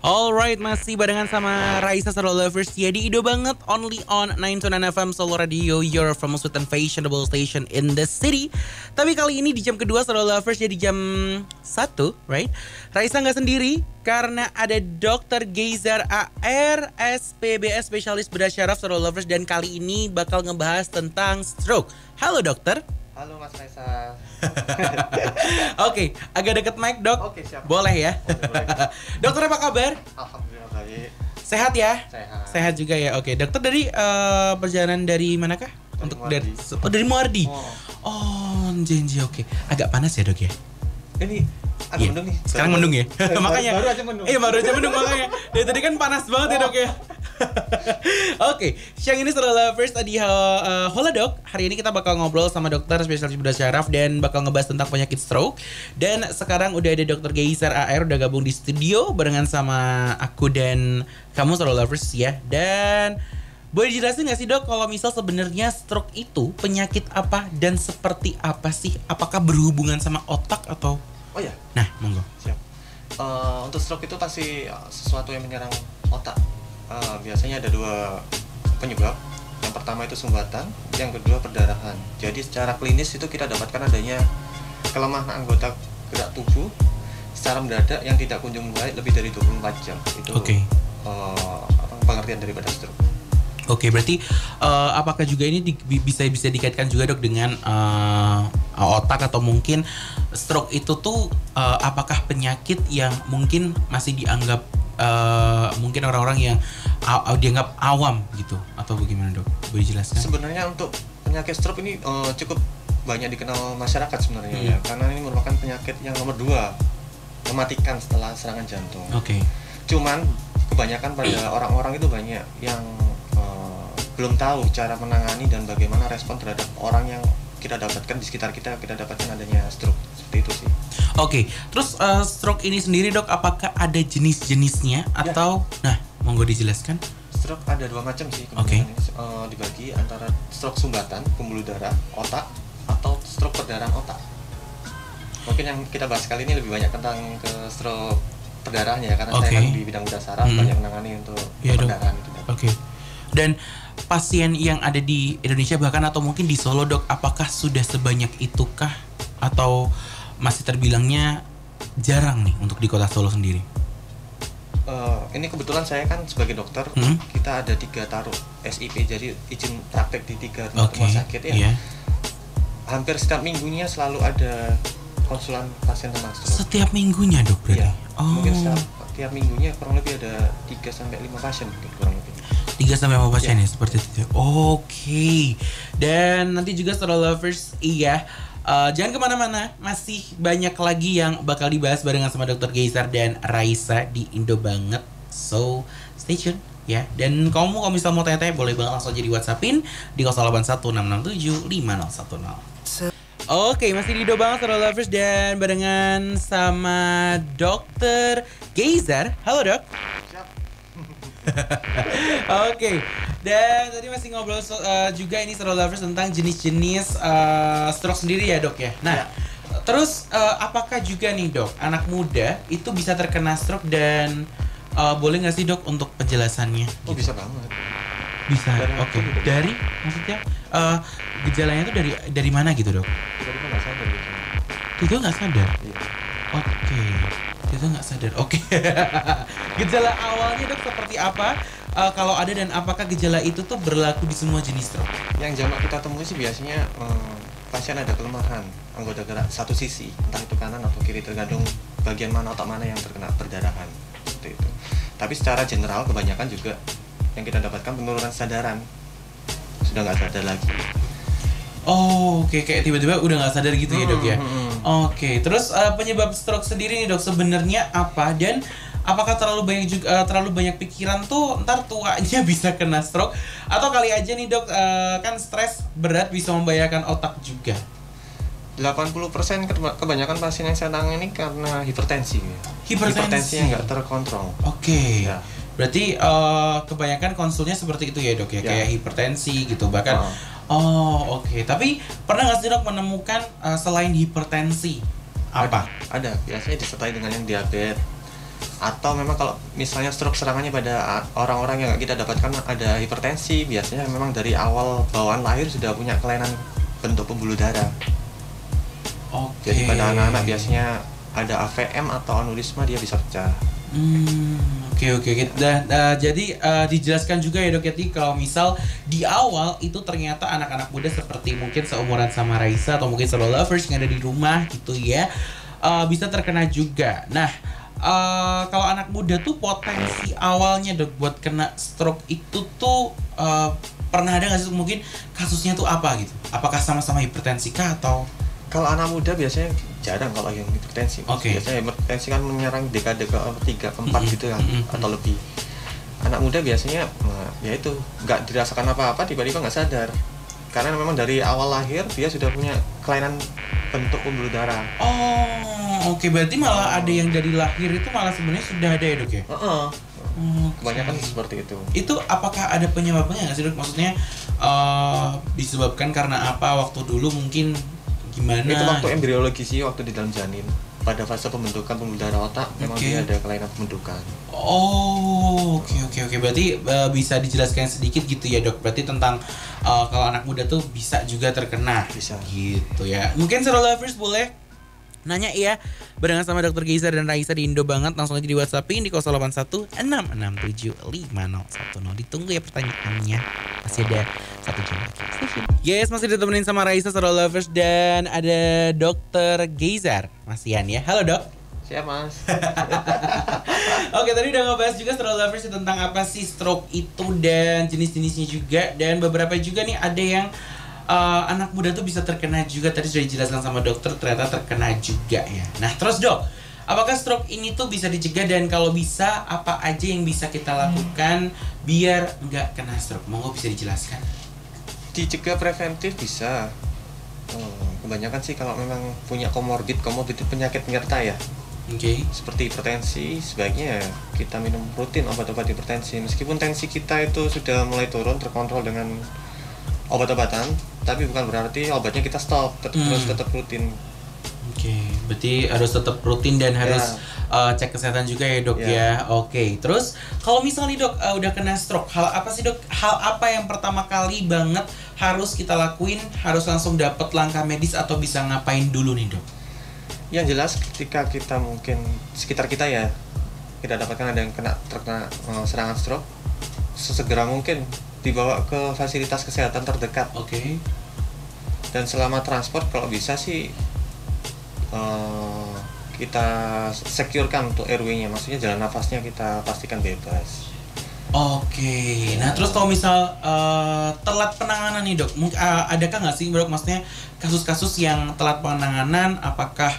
Alright, masih barengan sama Raisa Solo Lovers ya di Ido banget, only on 929 FM Solo Radio, your famous and fashionable station in the city. Tapi kali ini di jam kedua Solo Lovers ya di jam 1, right? Raisa nggak sendiri karena ada Dr. Geizar AR, SPBS Spesialis Bedah Syaraf Solo Lovers, dan kali ini bakal ngebahas tentang stroke. Halo dokter. Halo Mas Raisa. Oke, agak deket mic dok. Oke, siap. Boleh ya. Boleh. Dokter apa kabar? Alhamdulillah baik. Sehat ya? Sehat. Sehat juga ya. Oke, dokter dari perjalanan dari manakah? Dari Muardi. Oh, janji. Oke. Agak panas ya, Dok ya? Ini agak mendung nih. Sekarang mendung ya. Makanya. Baru aja mendung. Iya, baru aja mendung makanya. Dari tadi kan panas banget ya, Dok ya. Oke, siang ini Solo Lovers tadi hola dok. Hari ini kita bakal ngobrol sama dokter spesialis bedah syaraf dan bakal ngebahas tentang penyakit stroke. Dan sekarang udah ada dokter Geizar AR udah gabung di studio barengan sama aku dan kamu Solo Lovers ya. Dan boleh dijelasin nggak sih dok kalau misal sebenarnya stroke itu penyakit apa dan seperti apa sih? Apakah berhubungan sama otak atau? Oh ya. Nah, monggo. Siap. Untuk stroke itu pasti sesuatu yang menyerang otak. Biasanya ada dua penyebab. Yang pertama itu sumbatan, yang kedua perdarahan. Jadi secara klinis itu kita dapatkan adanya kelemahan anggota gerak tubuh secara mendadak yang tidak kunjung baik lebih dari 24 jam. Itu pengertian daripada stroke. Oke, berarti apakah juga ini bisa dikaitkan juga dok dengan otak atau mungkin stroke itu tuh apakah penyakit yang mungkin masih dianggap mungkin orang-orang yang dianggap awam gitu atau bagaimana dok? Boleh jelaskan? Sebenarnya untuk penyakit stroke ini cukup banyak dikenal masyarakat sebenarnya ya, karena ini merupakan penyakit yang nomor 2 mematikan setelah serangan jantung. Oke. Cuman kebanyakan pada orang-orang itu banyak yang belum tahu cara menangani dan bagaimana respon terhadap orang yang kita dapatkan di sekitar kita dapatkan adanya stroke. Seperti itu sih. Oke, terus stroke ini sendiri dok, apakah ada jenis-jenisnya atau? Nah, monggo dijelaskan. Stroke ada 2 macam sih. Oke. Dibagi antara stroke sumbatan, pembuluh darah, otak, atau stroke perdarahan otak. Mungkin yang kita bahas kali ini lebih banyak tentang ke stroke perdarahannya ya, karena saya kan di bidang bedah syaraf banyak menangani untuk perdarahan itu. Oke. Dan pasien yang ada di Indonesia bahkan atau mungkin di Solo dok, apakah sudah sebanyak itukah atau masih terbilangnya jarang nih untuk di kota Solo sendiri? Ini kebetulan saya kan sebagai dokter, kita ada 3 taruh SIP, jadi izin praktek di 3 rumah sakit ya. Yeah. Hampir setiap minggunya selalu ada konsulan pasien tentang stroke. Setiap minggunya dok berarti? Iya. Mungkin setiap minggunya kurang lebih ada 3-5 pasien mungkin kurang lebih. 3-5 pasien ya seperti itu. Oke. Dan nanti juga Solo Lovers jangan kemana-mana, masih banyak lagi yang bakal dibahas barengan sama Dr. Geizar dan Raisa di Indo banget. So stay tune ya. Dan kamu kalau misal mau tanya-tanya boleh banget langsung aja di WhatsAppin di 0816675010. Oke, masih di Indo banget Solo Lovers dan barengan sama Dr. Geizar. Halo dok. Oke, dan tadi masih ngobrol juga ini Solo Lovers tentang jenis-jenis stroke sendiri ya dok ya. Nah, terus apakah juga nih dok anak muda itu bisa terkena stroke dan boleh nggak sih dok untuk penjelasannya? Oh bisa banget. Bisa. Oke. Dari maksudnya gejalanya itu dari mana gitu dok? Dari mana nggak sadar gitu. Itu nggak sadar. Iya. Oke. Itu nggak sadar. Oke. Gejala awalnya dok seperti apa? Kalau ada dan apakah gejala itu tuh berlaku di semua jenis stroke? Yang jamak kita temui sih biasanya pasien ada kelemahan anggota gerak satu sisi, entah itu kanan atau kiri tergantung bagian mana otak mana yang terkena perdarahan seperti itu. Tapi secara general kebanyakan juga yang kita dapatkan penurunan kesadaran, sudah nggak sadar lagi. Oh, oke, kayak tiba-tiba udah nggak sadar gitu ya dok ya. Oke, terus penyebab stroke sendiri nih dok sebenarnya apa dan apakah terlalu banyak pikiran tuh ntar tuanya bisa kena stroke atau kali aja nih dok kan stres berat bisa membahayakan otak juga? 80% kebanyakan pasien yang saya tangani karena hipertensi. Hipertensi yang nggak terkontrol. Oke. Ya. Berarti kebanyakan konsulnya seperti itu ya dok ya, kayak hipertensi gitu bahkan. Oke. Tapi pernah nggak sih dok menemukan selain hipertensi apa? Ada. Biasanya disertai dengan yang diabetes, Atau memang kalau misalnya stroke serangannya pada orang-orang yang kita dapatkan ada hipertensi, biasanya memang dari awal bawaan lahir sudah punya kelainan bentuk pembuluh darah. Jadi pada anak-anak biasanya ada AVM atau aneurisma, dia bisa pecah. Oke. Dan jadi dijelaskan juga ya dok ya, kalau misal di awal itu ternyata anak-anak muda seperti mungkin seumuran sama Raisa atau mungkin solo lovers yang ada di rumah gitu ya, bisa terkena juga. Nah, kalau anak muda tuh potensi awalnya dok buat kena stroke itu tuh pernah ada nggak sih mungkin kasusnya tuh apa gitu? Apakah sama-sama hipertensi kah atau? Kalau anak muda biasanya jarang kalau yang hipertensi. Biasanya hipertensi kan menyerang dekade ke-3, ke-4 gitu kan, atau lebih. Anak muda biasanya ya itu nggak dirasakan apa-apa, tiba-tiba nggak sadar. Karena memang dari awal lahir dia sudah punya kelainan bentuk pembuluh darah. Berarti malah ada yang dari lahir itu malah sebenarnya sudah ada ya dok ya? Kebanyakan seperti itu. Itu apakah ada penyebabnya nggak sih dok? Maksudnya disebabkan karena apa waktu dulu mungkin gimana? Itu waktu embriologi sih, waktu di dalam janin. Pada fase pembentukan pembuluh darah otak memang dia ada kelainan pembentukan. Oke. Berarti bisa dijelaskan sedikit gitu ya dok. Berarti tentang kalau anak muda tuh bisa juga terkena. Bisa. Gitu ya. Mungkin Solo Lovers boleh nanya ya barengan sama Dr. Geiza dan Raisa di Indo banget, langsung aja di WhatsAppin di 0816675010. Ditunggu ya pertanyaannya. Masih ada 1 jam lagi. Yes, masih ditemenin sama Raisa Solo Lovers dan ada Dr. Geizar Masian ya. Halo dok. Siap mas. Oke, tadi udah ngebahas juga Stroke Lovers tentang apa sih stroke itu dan jenis-jenisnya juga, dan beberapa juga nih ada yang anak muda tuh bisa terkena juga. Tadi sudah dijelaskan sama dokter, ternyata terkena juga ya. Nah terus dok, apakah stroke ini tuh bisa dicegah, dan kalau bisa apa aja yang bisa kita lakukan biar nggak kena stroke? Monggo bisa dijelaskan. Dicegah preventif bisa. Kebanyakan sih kalau memang punya komorbid itu penyakit penyerta ya. Seperti hipertensi, sebaiknya kita minum rutin obat-obat hipertensi. Meskipun tensi kita itu sudah mulai turun, terkontrol dengan obat-obatan, tapi bukan berarti obatnya kita stop, harus tetap rutin. Berarti harus tetap rutin dan harus cek kesehatan juga ya dok ya. Terus kalau misalnya dok udah kena stroke, hal apa sih dok? Hal apa yang pertama kali banget harus kita lakuin? Harus langsung dapat langkah medis atau bisa ngapain dulu nih dok? Yang jelas ketika kita mungkin sekitar kita ya, kita dapatkan ada yang terkena serangan stroke, sesegera mungkin dibawa ke fasilitas kesehatan terdekat. Dan selama transport kalau bisa sih kita securekan untuk airway-nya, maksudnya jalan nafasnya kita pastikan bebas. Nah terus kalau misal telat penanganan nih dok, adakah nggak sih dok, maksudnya kasus-kasus yang telat penanganan? Apakah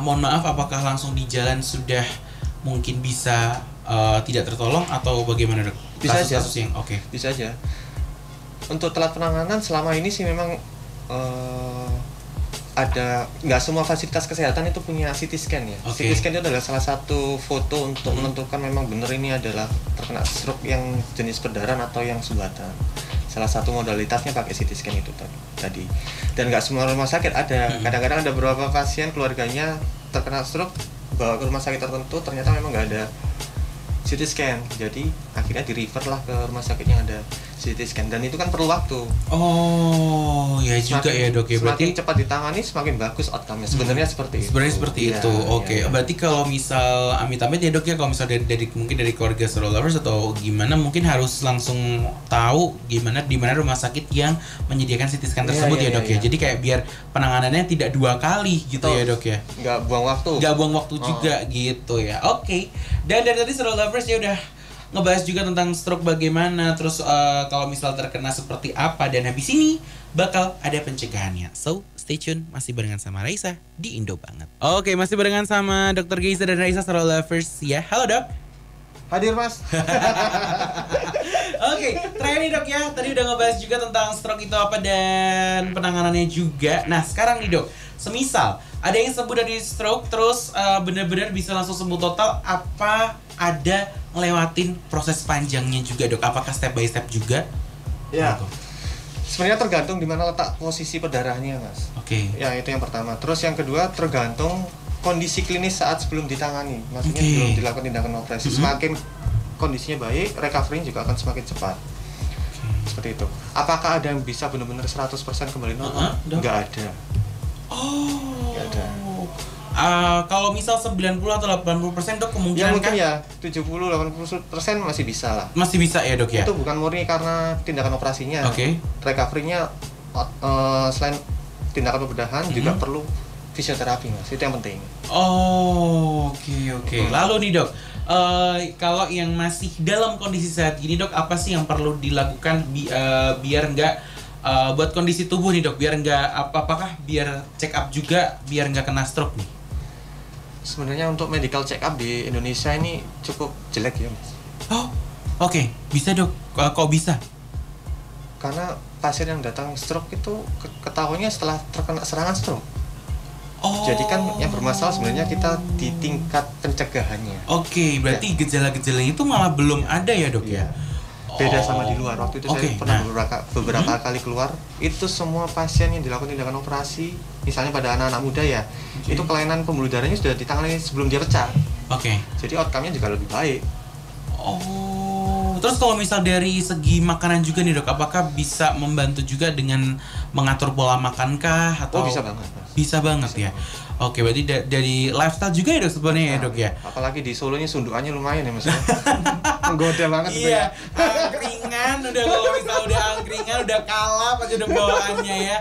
mohon maaf, apakah langsung di jalan sudah mungkin bisa tidak tertolong atau bagaimana dok? Bisa aja. Bisa aja. Untuk telat penanganan selama ini sih memang ada, nggak semua fasilitas kesehatan itu punya CT scan ya. CT scan itu adalah salah satu foto untuk menentukan memang benar ini adalah terkena stroke yang jenis perdarahan atau yang sumbatan. Salah satu modalitasnya pakai CT scan itu tadi. Dan nggak semua rumah sakit ada. Kadang-kadang ada beberapa pasien keluarganya terkena stroke, bawa ke rumah sakit tertentu, ternyata memang nggak ada CT scan, jadi akhirnya di-refer lah ke rumah sakit yang ada CT scan, dan itu kan perlu waktu. Ya juga ya dok ya. Berarti semakin cepat ditangani semakin bagus outcome-nya. Sebenarnya seperti itu. Berarti kalau misal amit-amit ya dok ya, kalau misal dari mungkin dari keluarga Stroke Lovers atau gimana, mungkin harus langsung tahu di mana rumah sakit yang menyediakan CT scan tersebut ya dok ya. Jadi kayak biar penanganannya tidak 2 kali gitu ya dok ya. Nggak buang waktu juga gitu ya. Dan dari tadi Stroke Lovers ya udah ngebahas juga tentang stroke bagaimana, terus kalau misal terkena seperti apa, dan habis ini bakal ada pencegahannya. So, stay tune, masih barengan sama Raisa di Indo Banget. Masih barengan sama Dr. Geiza dan Raisa Stroke Lovers ya. Halo dok. Hadir mas. Terakhir nih dok ya, tadi udah ngebahas juga tentang stroke itu apa dan penanganannya juga. Nah sekarang nih dok, semisal ada yang sembuh dari stroke terus benar-benar bisa langsung sembuh total, apa ada ngelewatin proses panjangnya juga dok? Apakah step by step juga? Ya, sebenarnya tergantung di mana letak posisi perdarahannya mas. Ya itu yang pertama. Terus yang kedua tergantung kondisi klinis saat sebelum ditangani, maksudnya Oke. belum dilakukan tindakan operasi. Semakin kondisinya baik, recovery juga akan semakin cepat. Seperti itu. Apakah ada yang bisa benar-benar 100% kembali normal? Dok. Nggak ada. Oh. Nggak ada. Kalau misal 90 atau 80% dok Ya kemungkinan mungkin kan ya 70-80% masih bisa lah. masih bisa ya dok ya? Itu bukan murni karena tindakan operasinya. Oke. Recovery-nya selain tindakan pembedahan juga perlu fisioterapi mas, itu yang penting. Oh, oke. Lalu nih dok, kalau yang masih dalam kondisi saat ini dok, apa sih yang perlu dilakukan biar nggak buat kondisi tubuh nih dok, biar nggak apakah biar check up juga biar nggak kena stroke nih? Sebenarnya untuk medical check up di Indonesia ini cukup jelek ya mas. Oh, oke. Bisa dok. Kok bisa? Karena pasien yang datang stroke itu ketahuannya setelah terkena serangan stroke. Oh. Jadi kan yang bermasalah sebenarnya kita di tingkat pencegahannya. Oke, berarti gejala-gejalanya itu malah belum ada ya dok ya? Beda sama di luar. Waktu itu saya pernah beberapa kali keluar, itu semua pasien yang dilakukan tindakan operasi, misalnya pada anak-anak muda ya, itu kelainan pembuluh darahnya sudah ditangani sebelum dia pecah. Oke. Jadi outcome-nya juga lebih baik. Oh, terus kalau misal dari segi makanan juga nih dok, apakah bisa membantu juga dengan mengatur pola makankah atau? Oh bisa banget mas. Bisa banget ya. Oke, berarti dari lifestyle juga ya dok sebenarnya ya dok ya. Apalagi di Solo ini sundukannya lumayan ya mas. Menggoda banget itu Iya, ya. angkringan udah kalau misal udah angkringan udah kalap aja udah bawaannya ya.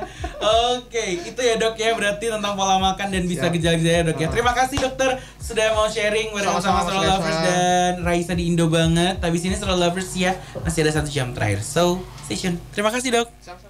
Oke, itu ya dok ya berarti tentang pola makan dan bisa Siap. gejala-gejala ya dok ya. Terima kasih dokter sudah mau sharing bersama Sama-sama, Stroll Mas Lovers Reza. dan Raisa di Indo banget. Tapi sini Stroll Lovers ya masih ada 1 jam terakhir. So, stay tune. Terima kasih dok. Sama-sama.